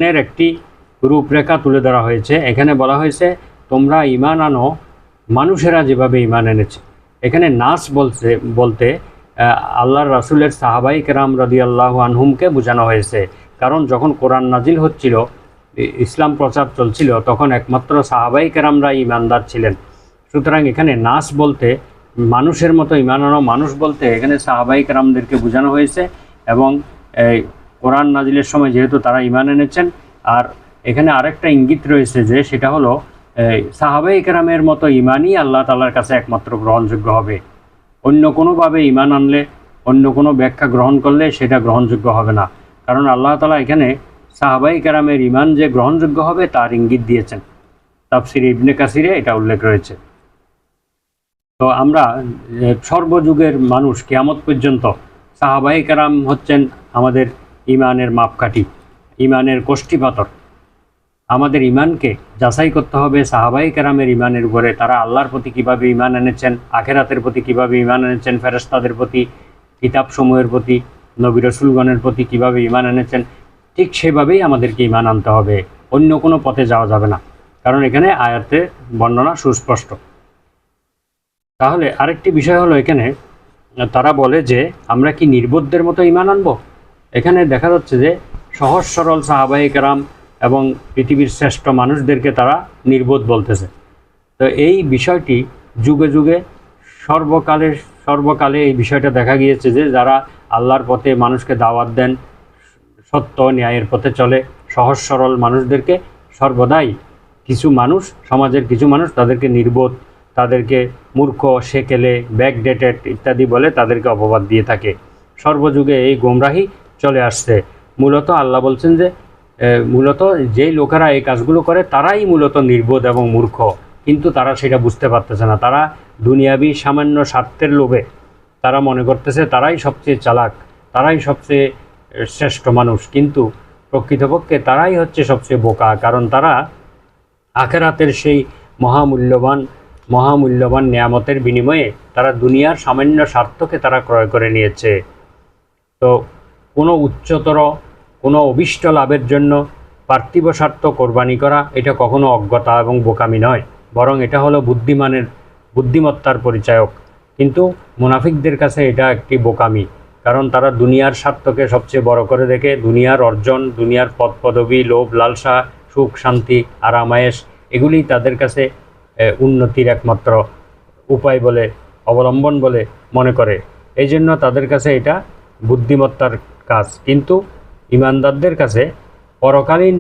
এর একটি রূপরেখা তুলে ধরা হয়েছে। এখানে বলা হয়েছে তোমরা ঈমান আনো মানুষেরা যেভাবে ঈমান এনেছে। এখানে নাস বলতে আল্লাহর রাসূলের সাহাবাই কেরাম রাদিয়াল্লাহু আনহুমকে বোঝানো হয়েছে। কারণ যখন কোরআন নাজিল হচ্ছিল, ইসলাম প্রচার চলছিল, তখন একমাত্র সাহাবাই কেরামরা ঈমানদার ছিলেন। সুতরাং এখানে নাস বলতে মানুষের মতো ঈমান আনো, মানুষ বলতে এখানে সাহাবাই কেরামদেরকে বোঝানো হয়েছে। এবং কোরআন নাজিলের সময় যেহেতু তারা ঈমান এনেছেন, আর এখানে আরেকটা ইঙ্গিত রয়েছে যে সেটা হলো সাহাবাই কেরামের মতো ঈমানই আল্লাহ তাআলার কাছে একমাত্র গ্রহণযোগ্য হবে। অন্য কোনোভাবে ঈমান আনলে, অন্য কোনো ব্যাখ্যা গ্রহণ করলে সেটা গ্রহণযোগ্য হবে না। কারণ আল্লাহ তাআলা এখানে সাহাবাই কেরামের ঈমান যে গ্রহণযোগ্য হবে তার ইঙ্গিত দিয়েছেন। তাফসিরে ইবনে কাসিরে এটা উল্লেখ রয়েছে। তো আমরা সর্বযুগের মানুষ কিয়ামত পর্যন্ত সাহাবাই কেরাম হচ্ছেন আমাদের ঈমানের মাপকাঠি, ঈমানের কষ্টিপাথর। আমাদের ঈমানকে যাচাই করতে হবে সাহাবাই কেরামের ঈমানের উপরে। তারা আল্লাহর প্রতি কীভাবে ঈমান এনেছেন, আখিরাতের প্রতি কীভাবে ঈমান এনেছেন, ফেরেশতাদের প্রতি, কিতাবসমূহের প্রতি, নবী রাসূলগণের প্রতি কীভাবে ঈমান এনেছেন, ঠিক সেভাবেই আমাদেরকে ঈমান আনতে হবে। অন্য কোনো পথে যাওয়া যাবে না, কারণ এখানে আয়াতে বর্ণনা সুস্পষ্ট। তাহলে আরেকটি বিষয় হলো, এখানে তারা বলে যে আমরা কি নির্বোধদের মতো ঈমান আনবো। এখানে দেখা যাচ্ছে যে সহজ সরল সাহাবায়ে কেরাম এবং পৃথিবীর শ্রেষ্ঠ মানুষদেরকে তারা নির্বোধ বলতেছে। তো এই বিষয়টি যুগে যুগে সর্বকালে এই বিষয়টা দেখা গিয়েছে যে যারা আল্লাহর পথে মানুষকে দাওয়াত দেন, সত্য ন্যায়ের পথে চলে, সহজ সরল মানুষদেরকে সর্বদাই কিছু মানুষ, সমাজের কিছু মানুষ তাদেরকে নির্বোধ, তাদেরকে মূর্খ, সেকেলে, ব্যাকডেটেড ইত্যাদি বলে তাদেরকে অপবাদ দিয়ে থাকে। সর্বযুগে এই গোমরাহি চলে আসছে। মূলত আল্লাহ বলছেন যে মূলত যেই লোকেরা এই কাজগুলো করে তারাই মূলত নির্বোধ এবং মূর্খ, কিন্তু তারা সেটা বুঝতে পারতেছে না। তারা দুনিয়াবি সামান্য স্বার্থের লোভে তারা মনে করতেছে তারাই সবচেয়ে চালাক, তারাই সবচেয়ে শ্রেষ্ঠ মানুষ, কিন্তু প্রকৃতপক্ষে তারাই হচ্ছে সবচেয়ে বোকা। কারণ তারা আখিরাতের সেই মহামূল্যবান নিয়ামতের বিনিময়ে তারা দুনিয়ার সামান্য স্বার্থকে তারা ক্রয় করে নিয়েছে। তো কোনো উচ্চতর কোনো অভিষ্ট লাভের জন্য পার্থিব স্বার্থ কোরবানি করা এটা কখনো অজ্ঞতা এবং বোকামি নয়, বরং এটা হলো বুদ্ধিমত্তার পরিচায়ক। কিন্তু মুনাফিকদের কাছে এটা একটি বোকামি, কারণ তারা দুনিয়ার স্বার্থকে সবচেয়ে বড় করে দেখে। দুনিয়ার অর্জন, দুনিয়ার পদ পদবি, লোভ লালসা, সুখ শান্তি, আরামায়েশ, এগুলি তাদের কাছে উন্নতির একমাত্র উপায় বলে, অবলম্বন বলে মনে করে। এই জন্য তাদের কাছে এটা বুদ্ধিমত্তার কাজ। কিন্তু ঈমানদারদের কাছে পরকালীন